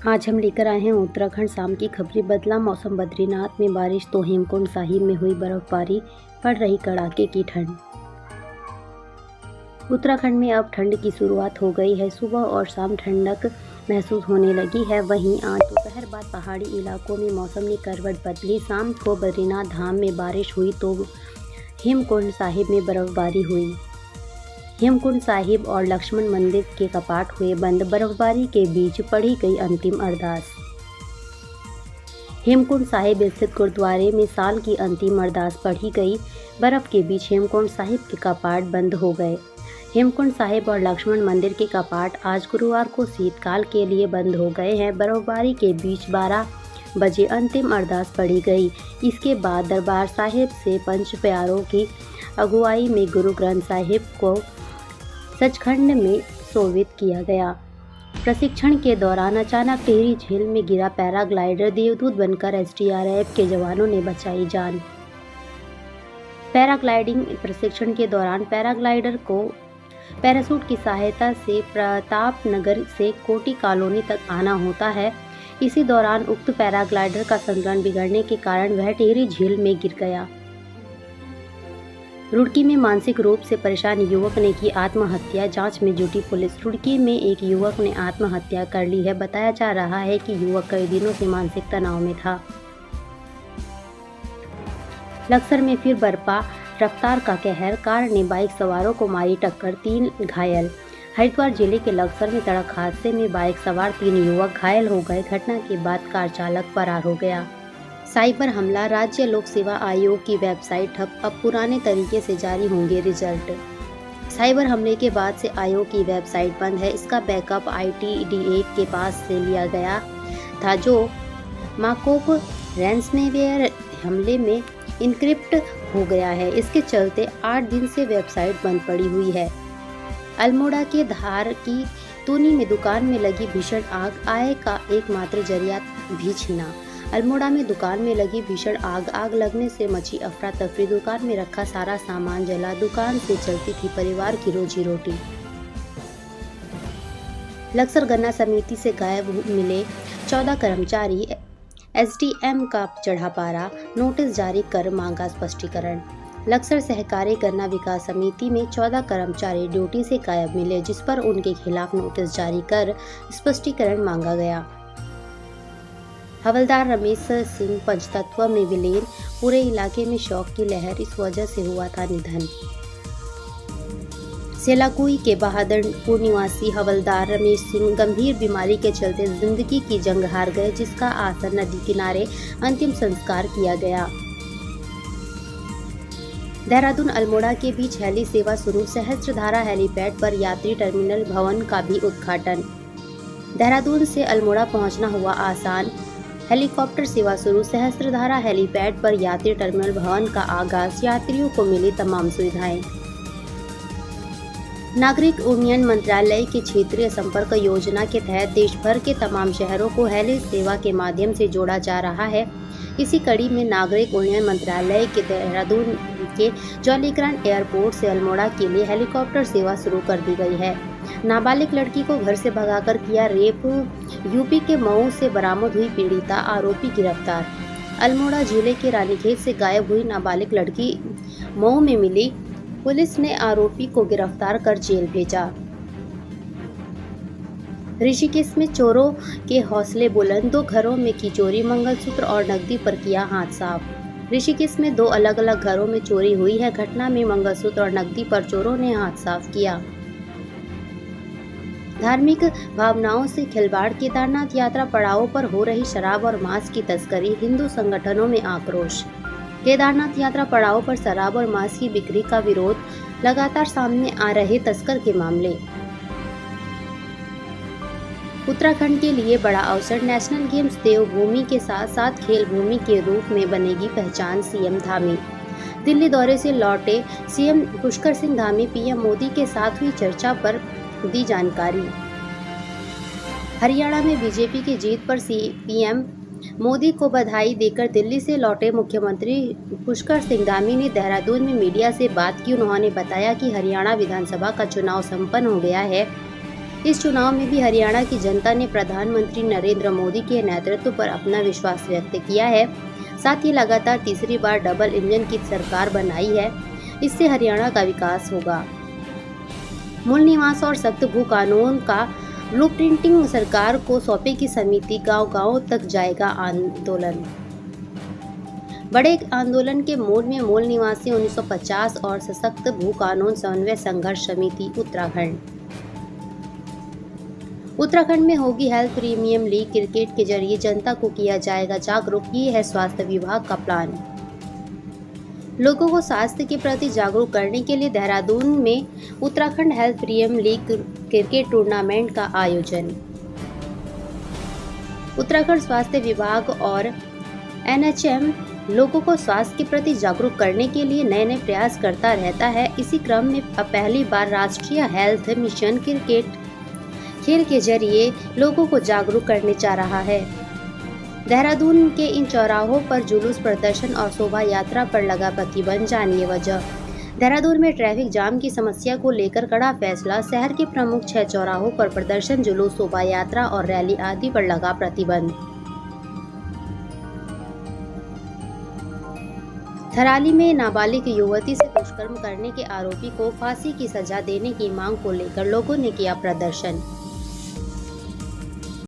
आज हम लेकर आए हैं उत्तराखंड शाम की खबरें। बदला मौसम, बद्रीनाथ में बारिश तो हेमकुंड साहिब में हुई बर्फबारी, पड़ रही कड़ाके की ठंड। उत्तराखंड में अब ठंड की शुरुआत हो गई है। सुबह और शाम ठंडक महसूस होने लगी है। वहीं आज दोपहर बाद पहाड़ी इलाकों में मौसम ने करवट बदली। शाम को बद्रीनाथ धाम में बारिश हुई तो हेमकुंड साहिब में बर्फबारी हुई। हेमकुंड साहिब और लक्ष्मण मंदिर के कपाट हुए बंद। बर्फबारी के बीच पढ़ी गई अंतिम अरदास। हेमकुंड साहिब स्थित गुरुद्वारे में साल की अंतिम अरदास पढ़ी गई। बर्फ के बीच हेमकुंड साहिब के कपाट बंद हो गए। हेमकुंड साहिब और लक्ष्मण मंदिर के कपाट आज गुरुवार को शीतकाल के लिए बंद हो गए हैं। बर्फबारी के बीच 12 बजे अंतिम अरदास पढ़ी गई। इसके बाद दरबार साहिब से पंच प्यारों की अगुवाई में गुरु ग्रंथ साहिब को सचखंड में सोवित किया गया। प्रशिक्षण के दौरान अचानक टिहरी झील में गिरा पैराग्लाइडर। देवदूत बनकर एसडीआरएफ के जवानों ने बचाई जान। पैराग्लाइडिंग प्रशिक्षण के दौरान पैराग्लाइडर को पैराशूट की सहायता से प्रतापनगर से कोटी कॉलोनी तक आना होता है। इसी दौरान उक्त पैराग्लाइडर का संतुलन बिगड़ने के कारण वह टिहरी झील में गिर गया। रुड़की में मानसिक रूप से परेशान युवक ने की आत्महत्या। जांच में जुटी पुलिस। रुड़की में एक युवक ने आत्महत्या कर ली है। बताया जा रहा है कि युवक कई दिनों से मानसिक तनाव में था। लक्सर में फिर बरपा रफ्तार का कहर। कार ने बाइक सवारों को मारी टक्कर, 3 घायल। हरिद्वार जिले के लक्सर में सड़क हादसे में बाइक सवार 3 युवक घायल हो गए। घटना के बाद कार चालक फरार हो गया। साइबर हमला। राज्य लोक सेवा आयोग की वेबसाइट ठप। अब पुराने तरीके से जारी होंगे रिजल्ट। साइबर हमले के बाद से आयोग की वेबसाइट बंद है। इसका बैकअप ITDA के पास से लिया गया था, जो माकोप रैंसमवेयर हमले में इनक्रिप्ट हो गया है। इसके चलते 8 दिन से वेबसाइट बंद पड़ी हुई है। अल्मोड़ा के धार की तूनी में दुकान में लगी भीषण आग। आय का एकमात्र जरिया भी छिना। अल्मोड़ा में दुकान में लगी भीषण आग लगने से मची अफरा तफरी। दुकान में रखा सारा सामान जला। दुकान से चलती थी परिवार की रोजी रोटी। लक्सर गन्ना समिति से गायब मिले 14 कर्मचारी। SDM का चढ़ा पारा। नोटिस जारी कर मांगा स्पष्टीकरण। लक्सर सहकारी गन्ना विकास समिति में 14 कर्मचारी ड्यूटी से गायब मिले, जिस पर उनके खिलाफ नोटिस जारी कर स्पष्टीकरण मांगा गया। हवलदार रमेश सिंह पंचतत्व में विलीन। पूरे इलाके में शौक की लहर, इस वजह से हुआ था निधन। सेलाकुई के बहादुरपुर निवासी हवलदार रमेश सिंह गंभीर बीमारी के चलते जिंदगी की जंग हार गए, जिसका आसन नदी किनारे अंतिम संस्कार किया गया। देहरादून अल्मोड़ा के बीच हेली सेवा शुरू। सहस्त्रधारा हेलीपैड पर यात्री टर्मिनल भवन का भी उद्घाटन। देहरादून से अल्मोड़ा पहुंचना हुआ आसान। हेलीकॉप्टर सेवा शुरू। सहस्त्रधारा हेलीपैड पर यात्री टर्मिनल भवन का आगाज। यात्रियों को मिली तमाम सुविधाएं। नागरिक उड्डयन मंत्रालय की क्षेत्रीय संपर्क योजना के तहत देश भर के तमाम शहरों को हेली सेवा के माध्यम से जोड़ा जा रहा है। इसी कड़ी में नागरिक उड्डयन मंत्रालय के देहरादून के जौलीग्रांट एयरपोर्ट से अल्मोड़ा के लिए हेलीकॉप्टर सेवा शुरू कर दी गई है। नाबालिग लड़की को घर से भगाकर किया रेप। यूपी के मऊ से बरामद हुई पीड़िता, आरोपी गिरफ्तार। अल्मोड़ा जिले के रानीखेत से गायब हुई नाबालिग लड़की मऊ में मिली। पुलिस ने आरोपी को गिरफ्तार कर जेल भेजा। ऋषिकेश में चोरों के हौसले बुलंद। 2 घरों में की चोरी। मंगलसूत्र और नकदी पर किया हाथ साफ। ऋषिकेश में 2 अलग अलग घरों में चोरी हुई है। घटना में मंगलसूत्र और नकदी पर चोरों ने हाथ साफ किया। धार्मिक भावनाओं से खिलवाड़। केदारनाथ यात्रा पड़ाव पर हो रही शराब और मांस की तस्करी। हिंदू संगठनों में आक्रोश। केदारनाथ यात्रा पड़ाव पर शराब और मांस की बिक्री का विरोध। लगातार सामने आ रहे तस्कर के मामले। उत्तराखंड के लिए बड़ा अवसर। नेशनल गेम्स देवभूमि के साथ साथ खेल भूमि के रूप में बनेगी पहचान। CM धामी। दिल्ली दौरे से लौटे CM पुष्कर सिंह धामी PM मोदी के साथ हुई चर्चा पर दी जानकारी। हरियाणा में बीजेपी की जीत पर PM मोदी को बधाई देकर दिल्ली से लौटे मुख्यमंत्री पुष्कर सिंह धामी ने देहरादून में मीडिया से बात की। उन्होंने बताया कि हरियाणा विधानसभा का चुनाव संपन्न हो गया है। इस चुनाव में भी हरियाणा की जनता ने प्रधानमंत्री नरेंद्र मोदी के नेतृत्व पर अपना विश्वास व्यक्त किया है। साथ ही लगातार तीसरी बार डबल इंजन की सरकार बनाई है। इससे हरियाणा का विकास होगा। मूल निवास और सख्त भू कानून का ब्लूप्रिंटिंग सरकार को सौंपेगी समिति। गांव-गांव तक जाएगा आंदोलन। बड़े आंदोलन के मोड में मूल निवासी 1950 और सशक्त भू कानून समन्वय संघर्ष समिति उत्तराखंड में होगी हेल्थ प्रीमियम लीग। क्रिकेट के जरिए जनता को किया जाएगा जागरूक। ये है स्वास्थ्य विभाग का प्लान। लोगों को स्वास्थ्य के प्रति जागरूक करने के लिए देहरादून में Uttarakhand health premium league cricket tournament का आयोजन। उत्तराखंड स्वास्थ्य विभाग और NHM लोगों को स्वास्थ्य के प्रति जागरूक करने के लिए नए नए प्रयास करता रहता है। इसी क्रम में अब पहली बार राष्ट्रीय हेल्थ मिशन क्रिकेट खेल के जरिए लोगों को जागरूक करने जा रहा है। देहरादून के इन चौराहों पर जुलूस, प्रदर्शन और शोभा यात्रा पर लगा प्रतिबंध। जानिए वजह। देहरादून में ट्रैफिक जाम की समस्या को लेकर कड़ा फैसला। शहर के प्रमुख 6 चौराहों पर प्रदर्शन, जुलूस, शोभा यात्रा और रैली आदि पर लगा प्रतिबंध। थराली में नाबालिग युवती से दुष्कर्म करने के आरोपी को फांसी की सजा देने की मांग को लेकर लोगों ने किया प्रदर्शन।